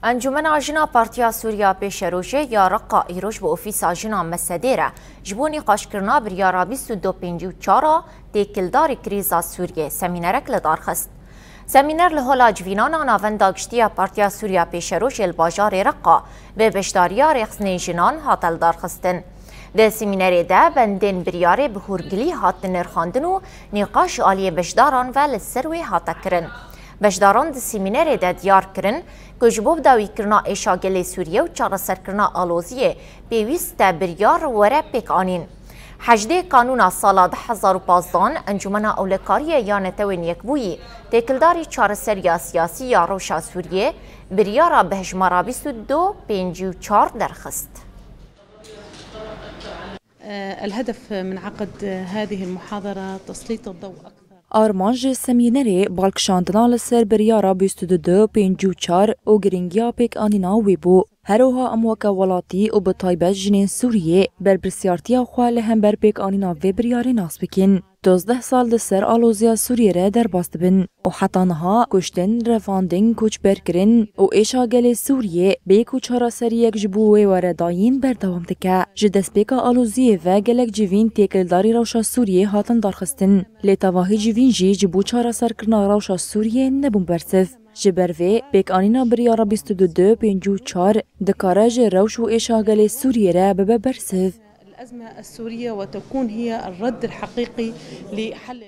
انجمن آجنا پارتیا سوریا پیشروشه یا رقا ایروش به اوفیس آجنا مسدیره جبونی قاشکرنا بریارا 2254 تکلدار کریزا سوریه سمینرک لدارخست. سمینر لحالا جوینانا ناونداگشتیا پارتیا سوریا پیشروش الباجار رقا به بشداریا رخصنی جنان هاتل دارخستن. ده سمینر ده بندین بریاره بهورگلی هاتن نرخاندن و نقاش آلی بشداران و لسروی هاتا کرن. بشداران ده سمینر ده دیار کرن که جبوب داوی کرنا ایشاگل سوریه و چارسر کرنا آلوزیه بیویست بریار وره پیک آنین. حجده قانون سال 2015 انجمن اولکاری یانتوین یکبویی تکلداری چارسر سیاسی یا روشا سوریه بریارا به هجمارا 2254 درخست. الهدف من عقد هذه المحاضرة تسليط الضوء أكثر. آرمانج سمینری بالکشاندنا لسر بریارا 2254 و گرینگیا پیک آنینا ویبو. هروها اموکا ولاتی و بطایبه جنین سوریه بر برسیارتیا خواه لهم بر پیک آنینا و بریاری ناس بکن. 12 سال دسر آلوزیا سوریه را در باست بن و حتی نها کشتن رفاندن کوچ برکرن و ایشا گل سوریه به کوچارا سری یک جبوه ورداین بردوام تکه جدس بیکا آلوزیه و گلک جوین تیکلداری روشا سوریه هاتن دارخستن لیتاواهی جوین جی جبو چارا سر کرنا روشا سوریه نبون برسف جبروه بیک آنینا بریارا 2254 دکارج روش و ایشا گل سوریه را ببرسف الأزمة السورية وتكون هي الرد الحقيقي لحل